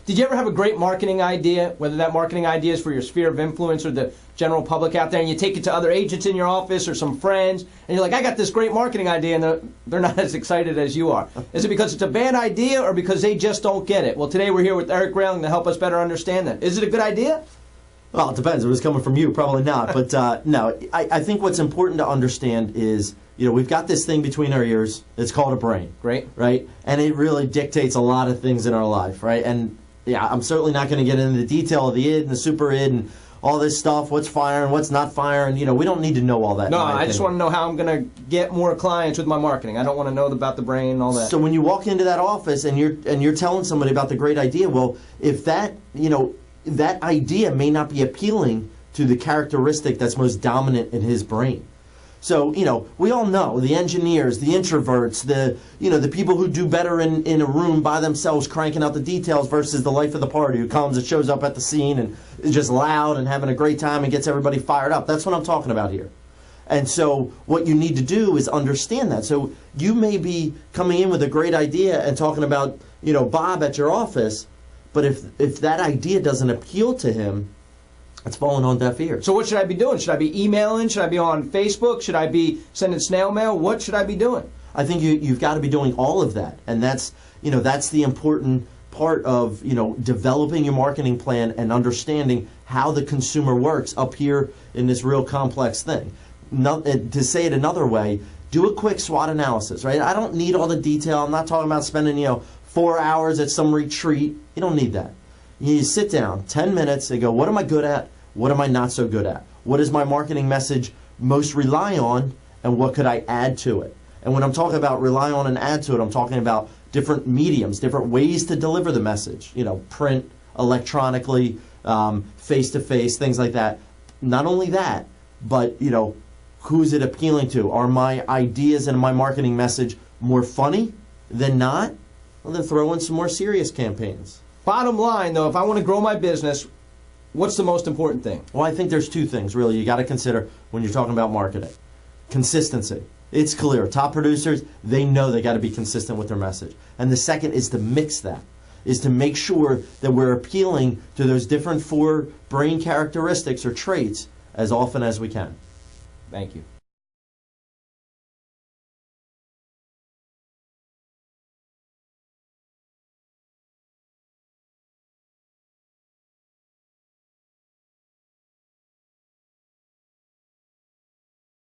Did you ever have a great marketing idea, whether that marketing idea is for your sphere of influence or the general public out there, and you take it to other agents in your office or some friends, and you're like, I got this great marketing idea, and they're not as excited as you are? Is it because it's a bad idea or because they just don't get it? Well, today we're here with Eric Grayling to help us better understand that. Is it a good idea? Well, it depends. If it was coming from you, probably not. But no, I think what's important to understand is, we've got this thing between our ears. It's called a brain. Great. Right? And it really dictates a lot of things in our life, right? And yeah, I'm certainly not going to get into the detail of the id and the super id and all this stuff, what's firing, what's not firing. We don't need to know all that. No, I just want to know how I'm going to get more clients with my marketing. I don't want to know about the brain and all that. So when you walk into that office and you're telling somebody about the great idea, well, if that, that idea may not be appealing to the characteristic that's most dominant in his brain. So, we all know the engineers, the introverts, the people who do better in a room by themselves cranking out the details versus the life of the party who comes and shows up at the scene and is just loud and having a great time and gets everybody fired up. That's what I'm talking about here. And so what you need to do is understand that. So you may be coming in with a great idea and talking about, Bob at your office, but if that idea doesn't appeal to him, it's falling on deaf ears. So what should I be doing? Should I be emailing? Should I be on Facebook? Should I be sending snail mail? What should I be doing? I think you've got to be doing all of that. And that's the important part of, developing your marketing plan and understanding how the consumer works up here in this real complex thing. To say it another way, do a quick SWOT analysis, right? I don't need all the detail. I'm not talking about spending, 4 hours at some retreat. You don't need that. You sit down, 10 minutes, and go, what am I good at? What am I not so good at? What does my marketing message most rely on, and what could I add to it? And when I'm talking about rely on and add to it, I'm talking about different mediums, different ways to deliver the message. Print, electronically, face-to-face, things like that. Not only that, but, who's it appealing to? Are my ideas and my marketing message more funny than not? Well, then throw in some more serious campaigns. Bottom line, though, if I want to grow my business, what's the most important thing? Well, I think there's two things, really, you got to consider when you're talking about marketing. Consistency. It's clear. Top producers, they know they got to be consistent with their message. And the second is to mix that, is to make sure that we're appealing to those different 4 brain characteristics or traits as often as we can. Thank you.